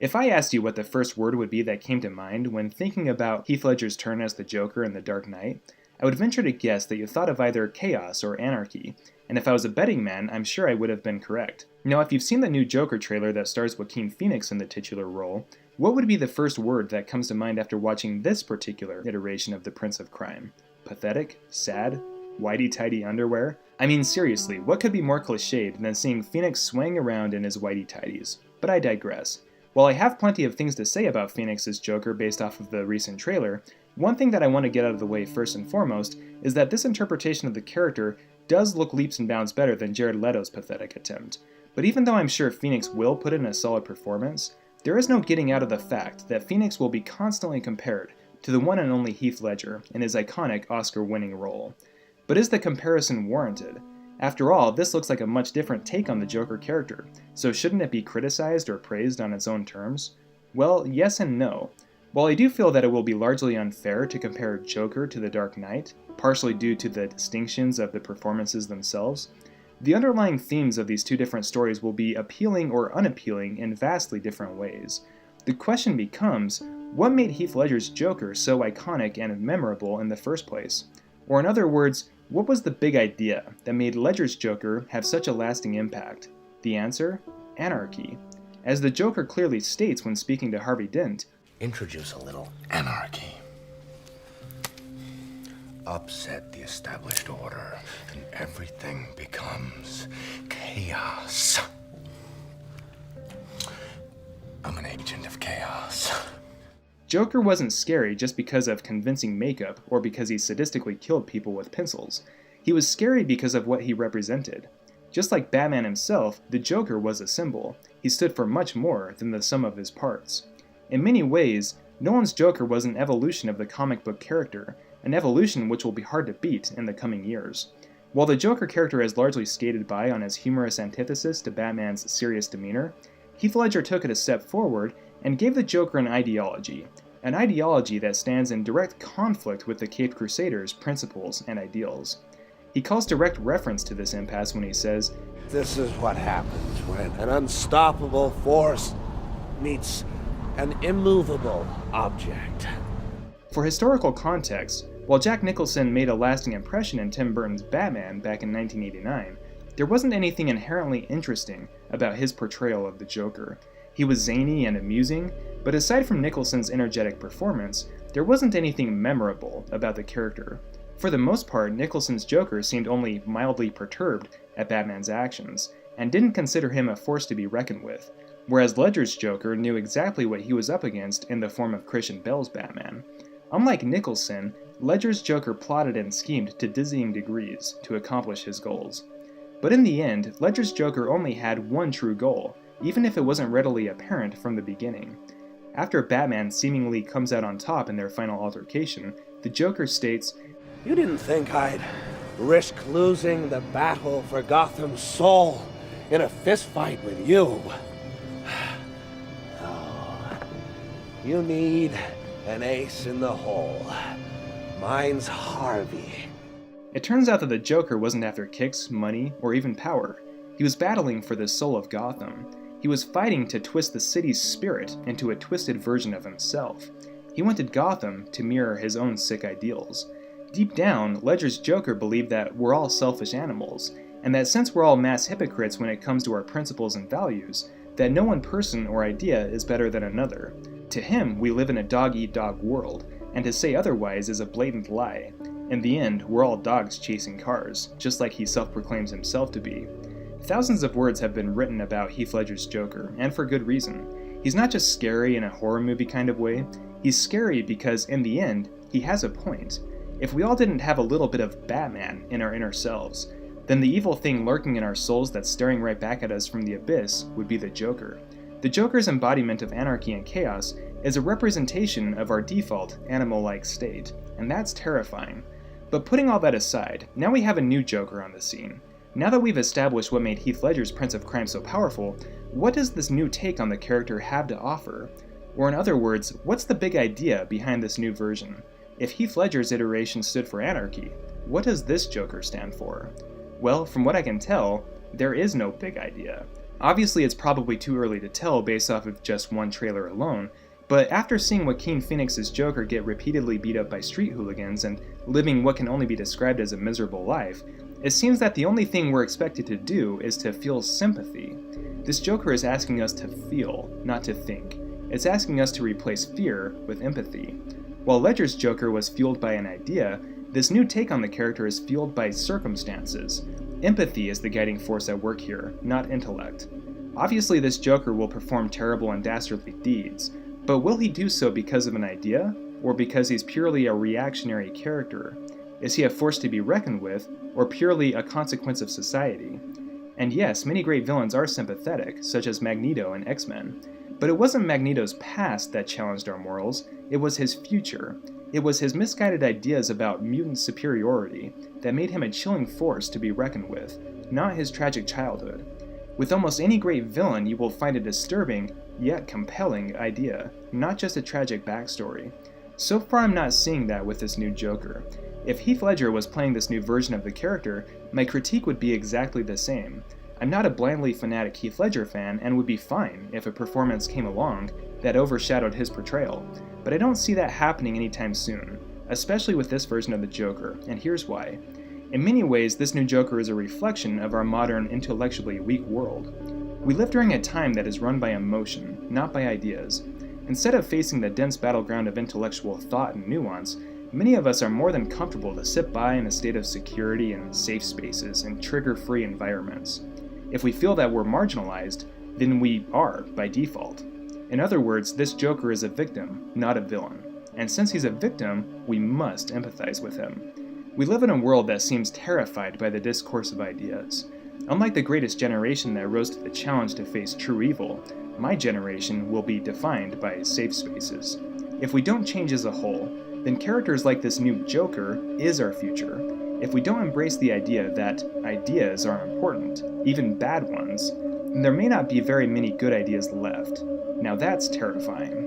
If I asked you what the first word would be that came to mind when thinking about Heath Ledger's turn as the Joker in The Dark Knight, I would venture to guess that you thought of either chaos or anarchy, and if I was a betting man, I'm sure I would have been correct. Now, if you've seen the new Joker trailer that stars Joaquin Phoenix in the titular role, what would be the first word that comes to mind after watching this particular iteration of the Prince of Crime? Pathetic? Sad? Whitey-tidy underwear? I mean, seriously, what could be more cliched than seeing Phoenix swaying around in his whitey-tidies? But I digress. While I have plenty of things to say about Phoenix's Joker based off of the recent trailer, one thing that I want to get out of the way first and foremost is that this interpretation of the character does look leaps and bounds better than Jared Leto's pathetic attempt. But even though I'm sure Phoenix will put in a solid performance, there is no getting out of the fact that Phoenix will be constantly compared to the one and only Heath Ledger in his iconic Oscar-winning role. But is the comparison warranted? After all, this looks like a much different take on the Joker character, so shouldn't it be criticized or praised on its own terms? Well, yes and no. While I do feel that it will be largely unfair to compare Joker to The Dark Knight, partially due to the distinctions of the performances themselves, the underlying themes of these two different stories will be appealing or unappealing in vastly different ways. The question becomes, what made Heath Ledger's Joker so iconic and memorable in the first place? Or in other words, what was the big idea that made Ledger's Joker have such a lasting impact? The answer? Anarchy. As the Joker clearly states when speaking to Harvey Dent, introduce a little anarchy. Upset the established order, and everything becomes chaos. I'm an agent of chaos. Joker wasn't scary just because of convincing makeup or because he sadistically killed people with pencils. He was scary because of what he represented. Just like Batman himself, the Joker was a symbol. He stood for much more than the sum of his parts. In many ways, Nolan's Joker was an evolution of the comic book character, an evolution which will be hard to beat in the coming years. While the Joker character has largely skated by on his humorous antithesis to Batman's serious demeanor, Heath Ledger took it a step forward and gave the Joker an ideology that stands in direct conflict with the Caped Crusaders' principles and ideals. He calls direct reference to this impasse when he says, "This is what happens when an unstoppable force meets an immovable object." For historical context, while Jack Nicholson made a lasting impression in Tim Burton's Batman back in 1989, there wasn't anything inherently interesting about his portrayal of the Joker. He was zany and amusing, but aside from Nicholson's energetic performance, there wasn't anything memorable about the character. For the most part, Nicholson's Joker seemed only mildly perturbed at Batman's actions, and didn't consider him a force to be reckoned with, whereas Ledger's Joker knew exactly what he was up against in the form of Christian Bale's Batman. Unlike Nicholson, Ledger's Joker plotted and schemed to dizzying degrees to accomplish his goals. But in the end, Ledger's Joker only had one true goal, even if it wasn't readily apparent from the beginning. After Batman seemingly comes out on top in their final altercation, the Joker states, "You didn't think I'd risk losing the battle for Gotham's soul in a fistfight with you. Oh, you need an ace in the hole. Mine's Harvey." It turns out that the Joker wasn't after kicks, money, or even power. He was battling for the soul of Gotham. He was fighting to twist the city's spirit into a twisted version of himself. He wanted Gotham to mirror his own sick ideals. Deep down, Ledger's Joker believed that we're all selfish animals, and that since we're all mass hypocrites when it comes to our principles and values, that no one person or idea is better than another. To him, we live in a dog-eat-dog world, and to say otherwise is a blatant lie. In the end, we're all dogs chasing cars, just like he self-proclaims himself to be. Thousands of words have been written about Heath Ledger's Joker, and for good reason. He's not just scary in a horror movie kind of way, he's scary because, in the end, he has a point. If we all didn't have a little bit of Batman in our inner selves, then the evil thing lurking in our souls that's staring right back at us from the abyss would be the Joker. The Joker's embodiment of anarchy and chaos is a representation of our default, animal-like state, and that's terrifying. But putting all that aside, now we have a new Joker on the scene. Now that we've established what made Heath Ledger's Prince of Crime so powerful, what does this new take on the character have to offer? Or in other words, what's the big idea behind this new version? If Heath Ledger's iteration stood for anarchy, what does this Joker stand for? Well, from what I can tell, there is no big idea. Obviously, it's probably too early to tell based off of just one trailer alone, but after seeing Joaquin Phoenix's Joker get repeatedly beat up by street hooligans and living what can only be described as a miserable life, it seems that the only thing we're expected to do is to feel sympathy. This Joker is asking us to feel, not to think. It's asking us to replace fear with empathy. While Ledger's Joker was fueled by an idea, this new take on the character is fueled by circumstances. Empathy is the guiding force at work here, not intellect. Obviously, this Joker will perform terrible and dastardly deeds, but will he do so because of an idea, or because he's purely a reactionary character? Is he a force to be reckoned with, or purely a consequence of society? And yes, many great villains are sympathetic, such as Magneto in X-Men, but it wasn't Magneto's past that challenged our morals, it was his future. It was his misguided ideas about mutant superiority that made him a chilling force to be reckoned with, not his tragic childhood. With almost any great villain, you will find a disturbing, yet compelling idea, not just a tragic backstory. So far, I'm not seeing that with this new Joker. If Heath Ledger was playing this new version of the character, my critique would be exactly the same. I'm not a blindly fanatic Heath Ledger fan and would be fine if a performance came along that overshadowed his portrayal, but I don't see that happening anytime soon, especially with this version of the Joker, and here's why. In many ways, this new Joker is a reflection of our modern, intellectually weak world. We live during a time that is run by emotion, not by ideas. Instead of facing the dense battleground of intellectual thought and nuance, many of us are more than comfortable to sit by in a state of security and safe spaces and trigger-free environments. If we feel that we're marginalized, then we are by default. In other words, this Joker is a victim, not a villain. And since he's a victim, we must empathize with him. We live in a world that seems terrified by the discourse of ideas. Unlike the greatest generation that rose to the challenge to face true evil, my generation will be defined by safe spaces. If we don't change as a whole, then characters like this new Joker is our future. If we don't embrace the idea that ideas are important, even bad ones, then there may not be very many good ideas left. Now that's terrifying.